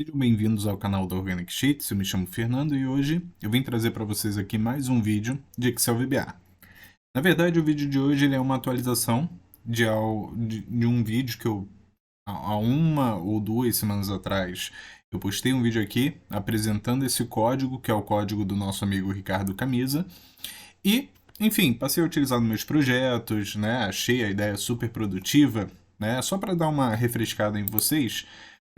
Sejam bem-vindos ao canal da Organic Sheets, eu me chamo Fernando e hoje eu vim trazer para vocês aqui mais um vídeo de Excel VBA. Na verdade, o vídeo de hoje ele é uma atualização de um vídeo que eu, há uma ou duas semanas atrás, eu postei um vídeo aqui apresentando esse código, que é o código do nosso amigo Ricardo Camisa, e, enfim, passei a utilizar nos meus projetos, né? Achei a ideia super produtiva, né? Só para dar uma refrescada em vocês,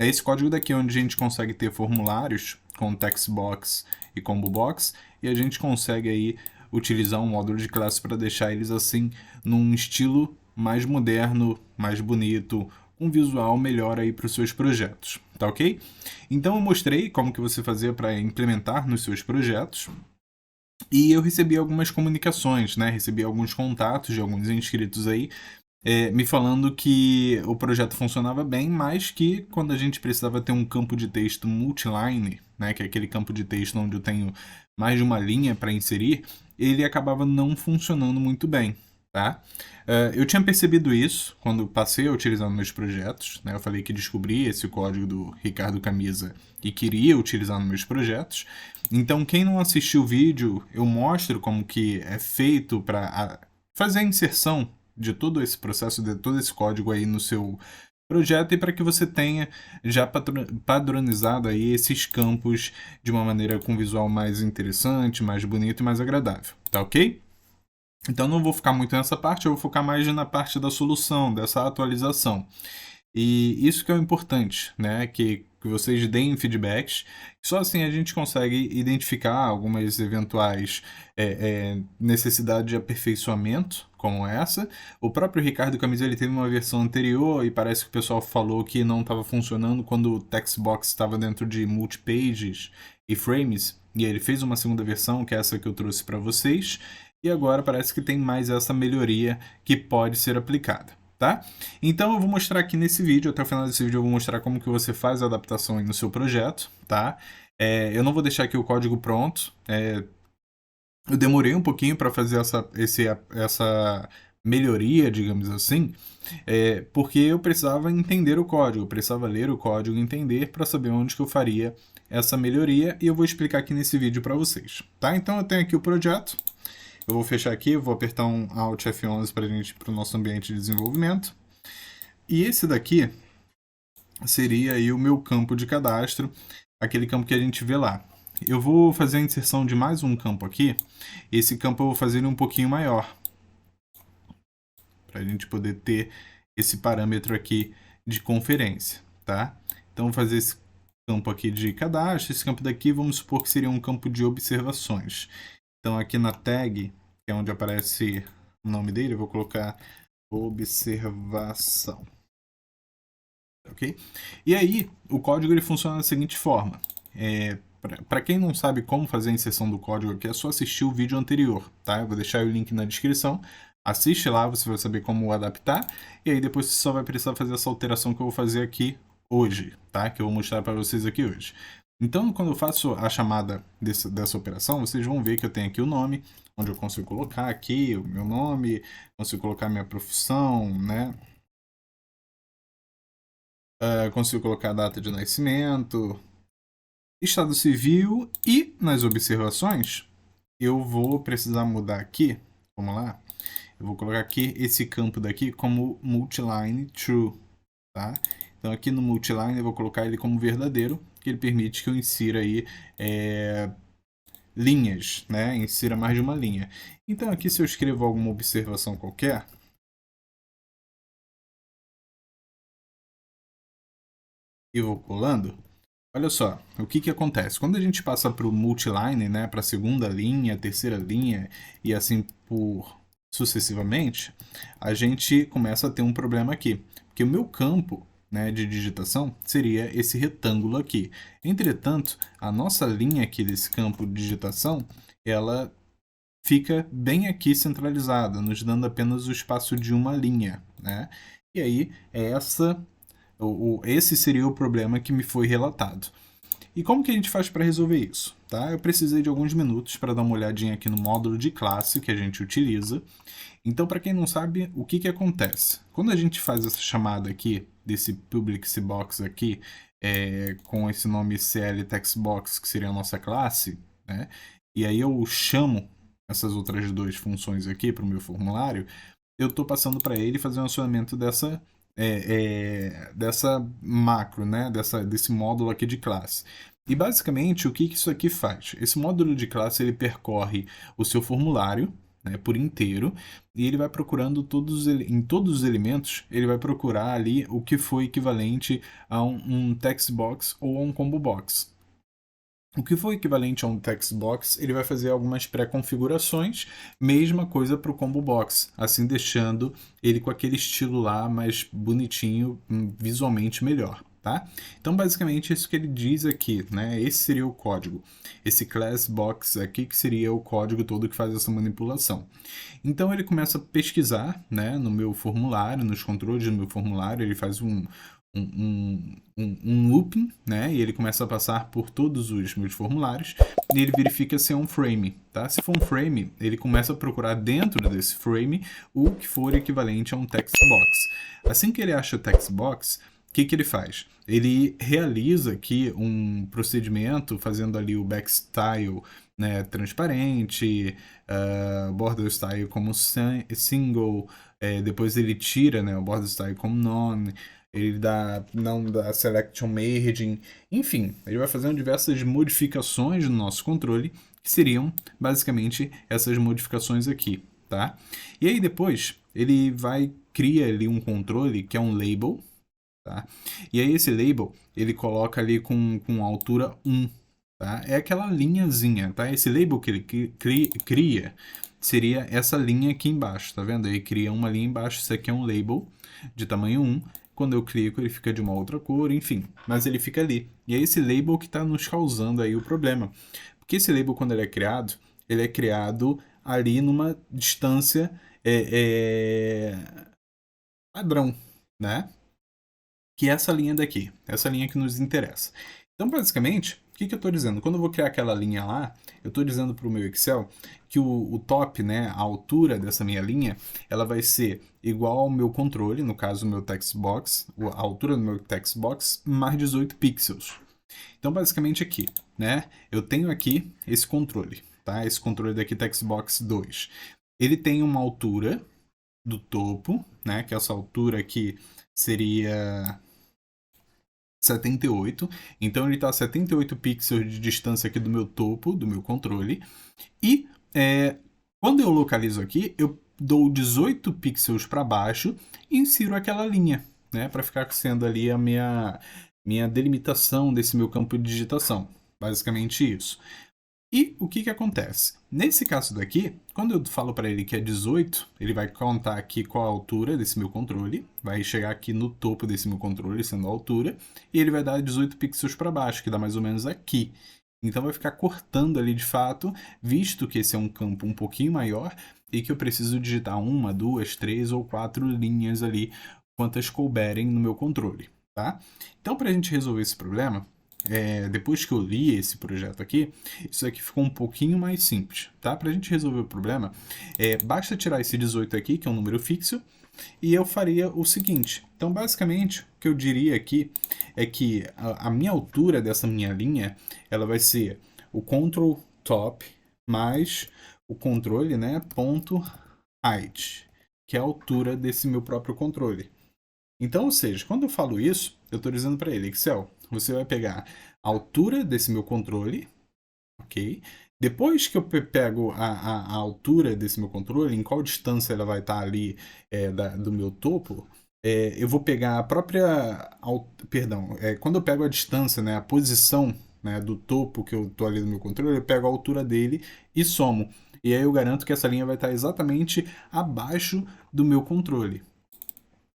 é esse código daqui onde a gente consegue ter formulários com text box e combo box e a gente consegue aí utilizar um módulo de classe para deixar eles assim num estilo mais moderno, mais bonito, um visual melhor aí para os seus projetos, tá ok? Então eu mostrei como que você fazia para implementar nos seus projetos. E eu recebi algumas comunicações, né? Recebi alguns contatos de alguns inscritos aí, me falando que o projeto funcionava bem, mas que quando a gente precisava ter um campo de texto multiline, né, que é aquele campo de texto onde eu tenho mais de uma linha para inserir, ele acabava não funcionando muito bem. Tá? Eu tinha percebido isso quando passei a utilizar nos meus projetos. Né? Eu falei que descobri esse código do Ricardo Camisa e queria utilizar nos meus projetos. Então, quem não assistiu o vídeo, eu mostro como que é feito para fazer a inserção de todo esse processo, de todo esse código aí no seu projeto e para que você tenha já padronizado aí esses campos de uma maneira com visual mais interessante, mais bonito e mais agradável, tá ok? Então não vou focar muito nessa parte, eu vou focar mais na parte da solução, dessa atualização. E isso que é o importante, né? Que vocês deem feedbacks. Só assim a gente consegue identificar algumas eventuais necessidades de aperfeiçoamento, como essa. O próprio Ricardo Camisa ele teve uma versão anterior e parece que o pessoal falou que não estava funcionando quando o textbox estava dentro de multipages e frames. E aí ele fez uma segunda versão, que é essa que eu trouxe para vocês. E agora parece que tem mais essa melhoria que pode ser aplicada. Tá? Então eu vou mostrar aqui nesse vídeo, até o final desse vídeo eu vou mostrar como que você faz a adaptação aí no seu projeto, tá? Eu não vou deixar aqui o código pronto, eu demorei um pouquinho para fazer essa melhoria, digamos assim, porque eu precisava entender o código, eu precisava ler o código e entender para saber onde que eu faria essa melhoria e eu vou explicar aqui nesse vídeo para vocês, tá? Então eu tenho aqui o projeto, eu vou fechar aqui, vou apertar um Alt F11 para o nosso ambiente de desenvolvimento. E esse daqui seria aí o meu campo de cadastro, aquele campo que a gente vê lá. Eu vou fazer a inserção de mais um campo aqui. Esse campo eu vou fazer ele um pouquinho maior, para a gente poder ter esse parâmetro aqui de conferência, tá? Então vou fazer esse campo aqui de cadastro. Esse campo daqui vamos supor que seria um campo de observações. Então aqui na tag, que é onde aparece o nome dele, eu vou colocar observação. Ok? E aí, o código ele funciona da seguinte forma. Para quem não sabe como fazer a inserção do código aqui, é só assistir o vídeo anterior, tá? Eu vou deixar o link na descrição. Assiste lá, você vai saber como adaptar. E aí depois você só vai precisar fazer essa alteração que eu vou fazer aqui hoje, tá? Que eu vou mostrar para vocês aqui hoje. Então, quando eu faço a chamada dessa operação, vocês vão ver que eu tenho aqui o nome, onde eu consigo colocar aqui o meu nome, consigo colocar minha profissão, né? Consigo colocar a data de nascimento, estado civil e nas observações eu vou precisar mudar aqui, vamos lá, eu vou colocar aqui esse campo daqui como multiline true, tá? Então aqui no multiline eu vou colocar ele como verdadeiro, que ele permite que eu insira aí linhas, né? Insira mais de uma linha. Então aqui se eu escrevo alguma observação qualquer, e vou colando, olha só, o que acontece? Quando a gente passa para o multiline, né, para a segunda linha, terceira linha e assim por sucessivamente, a gente começa a ter um problema aqui. Porque o meu campo, né, de digitação seria esse retângulo aqui. Entretanto, a nossa linha aqui desse campo de digitação, ela fica bem aqui centralizada, nos dando apenas o espaço de uma linha, né? E aí, esse seria o problema que me foi relatado. E como que a gente faz para resolver isso? Tá? Eu precisei de alguns minutos para dar uma olhadinha aqui no módulo de classe que a gente utiliza. Então, para quem não sabe, o que acontece? Quando a gente faz essa chamada aqui, desse public box aqui, com esse nome CL Textbox, que seria a nossa classe, né? E aí eu chamo essas outras duas funções aqui para o meu formulário, eu estou passando para ele fazer um acionamento dessa macro, né? Desse módulo aqui de classe. E basicamente, o que isso aqui faz? Esse módulo de classe ele percorre o seu formulário, né, por inteiro, e ele vai procurando em todos os elementos, ele vai procurar ali o que foi equivalente a um text box ou a um combo box. O que for equivalente a um text box, ele vai fazer algumas pré-configurações, mesma coisa para o combo box, assim deixando ele com aquele estilo lá mais bonitinho, visualmente melhor, tá? Então, basicamente, isso que ele diz aqui, né? Esse seria o código. Esse class box aqui que seria o código todo que faz essa manipulação. Então, ele começa a pesquisar, né, no meu formulário, nos controles do meu formulário, ele faz um looping, né? E ele começa a passar por todos os meus formulários e ele verifica se é um frame, tá? Se for um frame, ele começa a procurar dentro desse frame o que for equivalente a um text box. Assim que ele acha o text box, o que ele faz? Ele realiza aqui um procedimento fazendo ali o backstyle, né, transparente, border style como single, depois ele tira, né, o border style como none, ele não dá selection merging, enfim, ele vai fazendo diversas modificações no nosso controle, que seriam basicamente essas modificações aqui, tá? E aí depois ele cria ali um controle que é um label, tá? E aí esse label ele coloca ali com altura 1, tá? É aquela linhazinha, tá? Esse label que ele cria seria essa linha aqui embaixo, tá vendo? Ele cria uma linha embaixo, isso aqui é um label de tamanho 1. Quando eu clico, ele fica de uma outra cor, enfim. Mas ele fica ali. E é esse label que está nos causando aí o problema. Porque esse label, quando ele é criado ali numa distância padrão, né? Que é essa linha daqui. Essa linha que nos interessa. Então, basicamente, o que eu estou dizendo? Quando eu vou criar aquela linha lá, eu estou dizendo para o meu Excel que o top, né, a altura dessa minha linha, ela vai ser igual ao meu controle, no caso o meu text box, a altura do meu text box, mais 18 pixels. Então, basicamente aqui, né, eu tenho aqui esse controle, tá? Esse controle daqui, text box 2. Ele tem uma altura do topo, né, que essa altura aqui seria 78, então ele está a 78 pixels de distância aqui do meu topo, do meu controle, e quando eu localizo aqui, eu dou 18 pixels para baixo e insiro aquela linha, né, para ficar sendo ali a minha delimitação desse meu campo de digitação, basicamente isso. E o que acontece? Nesse caso daqui, quando eu falo para ele que é 18, ele vai contar aqui qual a altura desse meu controle, vai chegar aqui no topo desse meu controle, sendo a altura, e ele vai dar 18 pixels para baixo, que dá mais ou menos aqui. Então vai ficar cortando ali de fato, visto que esse é um campo um pouquinho maior e que eu preciso digitar 1, 2, 3 ou 4 linhas ali, quantas couberem no meu controle, tá? Então, para a gente resolver esse problema, depois que eu li esse projeto aqui, isso aqui ficou um pouquinho mais simples, tá? Para a gente resolver o problema, basta tirar esse 18 aqui, que é um número fixo, e eu faria o seguinte. Então, basicamente, o que eu diria aqui é que a minha altura dessa minha linha, ela vai ser o control top mais o controle, né, ponto height, que é a altura desse meu próprio controle. Então, ou seja, quando eu falo isso, eu estou dizendo para ele, Excel, você vai pegar a altura desse meu controle, ok? Depois que eu pego a altura desse meu controle, em qual distância ela vai estar ali do meu topo, eu vou pegar a própria... Perdão, quando eu pego a distância, né, a posição, né, do topo que eu estou ali no meu controle, eu pego a altura dele e somo. E aí eu garanto que essa linha vai estar exatamente abaixo do meu controle.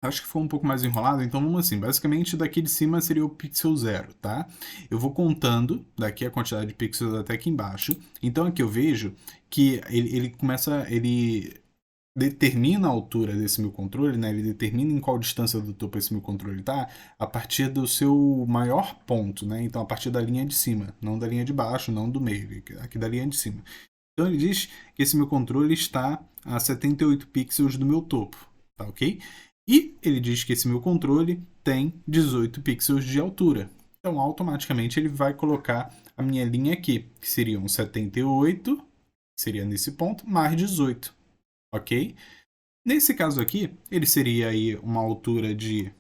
Acho que foi um pouco mais enrolado, então vamos assim. Basicamente, daqui de cima seria o pixel 0, tá? Eu vou contando daqui a quantidade de pixels até aqui embaixo. Então aqui eu vejo que ele determina a altura desse meu controle, né? Ele determina em qual distância do topo esse meu controle está a partir do seu maior ponto, né? Então a partir da linha de cima, não da linha de baixo, não do meio, aqui da linha de cima. Então ele diz que esse meu controle está a 78 pixels do meu topo, tá ok? E ele diz que esse meu controle tem 18 pixels de altura. Então, automaticamente, ele vai colocar a minha linha aqui, que seria um 78, que seria nesse ponto, mais 18, ok? Nesse caso aqui, ele seria aí uma altura de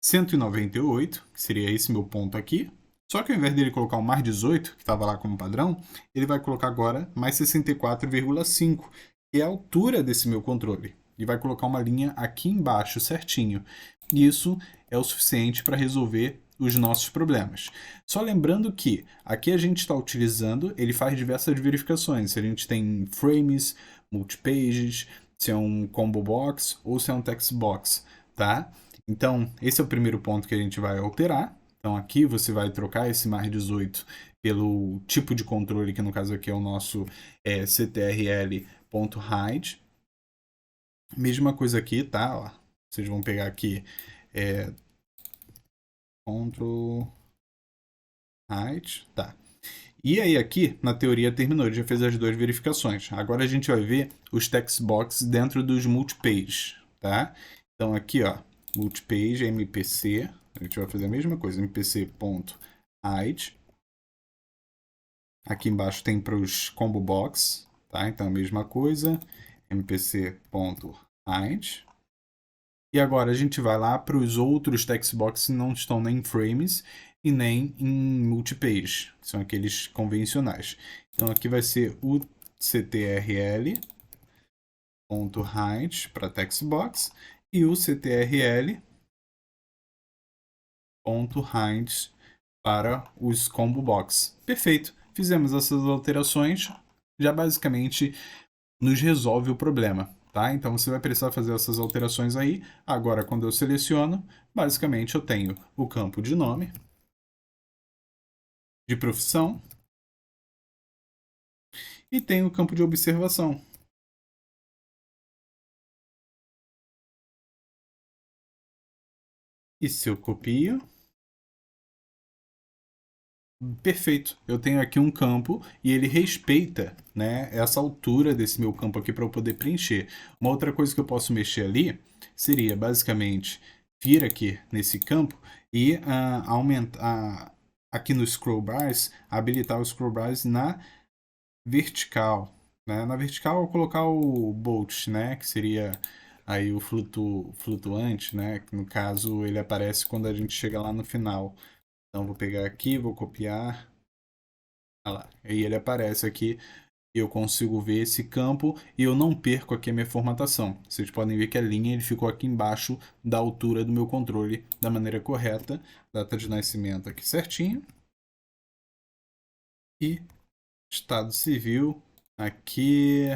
198, que seria esse meu ponto aqui. Só que ao invés dele colocar o mais 18, que estava lá como padrão, ele vai colocar agora mais 64,5, que é a altura desse meu controle. E vai colocar uma linha aqui embaixo certinho. E isso é o suficiente para resolver os nossos problemas. Só lembrando que aqui a gente está utilizando, ele faz diversas verificações. Se a gente tem frames, multipages, se é um combo box ou se é um text box, tá? Então, esse é o primeiro ponto que a gente vai alterar. Então, aqui você vai trocar esse mais 18 pelo tipo de controle, que no caso aqui é o nosso ctrl.hide. Mesma coisa aqui, tá? Ó, vocês vão pegar aqui Ctrl Hide, tá. E aí aqui, na teoria, terminou. Ele já fez as duas verificações. Agora a gente vai ver os text boxes dentro dos multipage, tá? Então aqui, ó, multipage, mpc, a gente vai fazer a mesma coisa, mpc.hide. Aqui embaixo tem para os combo box, tá? Então a mesma coisa, mpc.hide. E agora a gente vai lá para os outros text boxes que não estão nem em frames e nem em multipage, que são aqueles convencionais. Então aqui vai ser o ctrl.hide para text box e o ctrl.hide para os combo box. Perfeito. Fizemos essas alterações, já basicamente nos resolve o problema, tá? Então você vai precisar fazer essas alterações aí. Agora, quando eu seleciono, basicamente eu tenho o campo de nome, de profissão e tenho o campo de observação. E se eu copio, perfeito, eu tenho aqui um campo e ele respeita, né, essa altura desse meu campo aqui para eu poder preencher. Uma outra coisa que eu posso mexer ali seria basicamente vir aqui nesse campo e aumentar aqui no scroll bars, habilitar o scroll bars na vertical, né? Na vertical eu colocar o bolt, né, que seria aí o flutuante, né, que no caso ele aparece quando a gente chega lá no final. Então vou pegar aqui, vou copiar. Olha lá. Aí ele aparece aqui. Eu consigo ver esse campo e eu não perco aqui a minha formatação. Vocês podem ver que a linha ele ficou aqui embaixo da altura do meu controle da maneira correta. Data de nascimento aqui certinho. E estado civil aqui.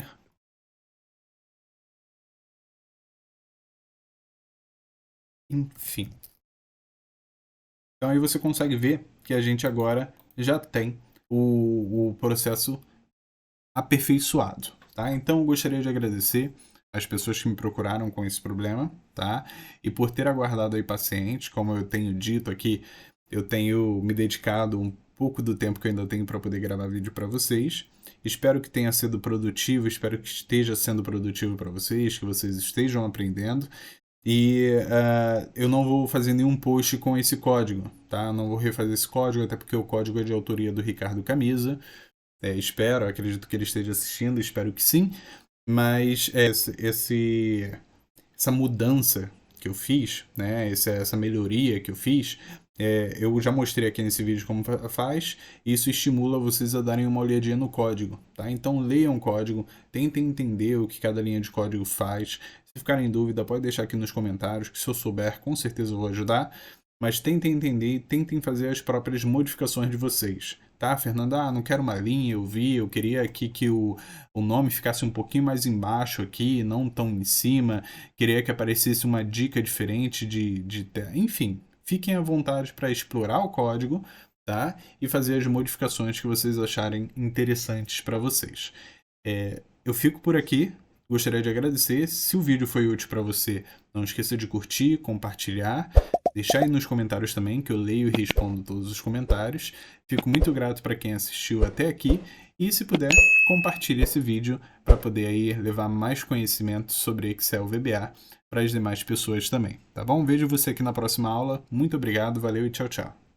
Enfim. Então aí você consegue ver que a gente agora já tem o processo aperfeiçoado, tá? Então eu gostaria de agradecer as pessoas que me procuraram com esse problema, tá? E por ter aguardado aí paciente, como eu tenho dito aqui, eu tenho me dedicado um pouco do tempo que eu ainda tenho para poder gravar vídeo para vocês. Espero que tenha sido produtivo, espero que esteja sendo produtivo para vocês, que vocês estejam aprendendo. E eu não vou fazer nenhum post com esse código, tá? Não vou refazer esse código, até porque o código é de autoria do Ricardo Camisa. Espero, acredito que ele esteja assistindo, espero que sim. Mas essa mudança que eu fiz, né, essa melhoria que eu fiz, eu já mostrei aqui nesse vídeo como faz, e isso estimula vocês a darem uma olhadinha no código, tá? Então leiam o código, tentem entender o que cada linha de código faz. Se ficarem em dúvida, pode deixar aqui nos comentários, que se eu souber, com certeza eu vou ajudar. Mas tentem entender e tentem fazer as próprias modificações de vocês. Tá, Fernanda? Ah, não quero uma linha, eu queria aqui que o nome ficasse um pouquinho mais embaixo aqui, não tão em cima. Queria que aparecesse uma dica diferente enfim, fiquem à vontade para explorar o código, tá? E fazer as modificações que vocês acharem interessantes para vocês. Eu fico por aqui. Gostaria de agradecer. Se o vídeo foi útil para você, não esqueça de curtir, compartilhar, deixar aí nos comentários também, que eu leio e respondo todos os comentários. Fico muito grato para quem assistiu até aqui e, se puder, compartilhe esse vídeo para poder aí levar mais conhecimento sobre Excel VBA para as demais pessoas também, tá bom? Vejo você aqui na próxima aula. Muito obrigado, valeu e tchau, tchau.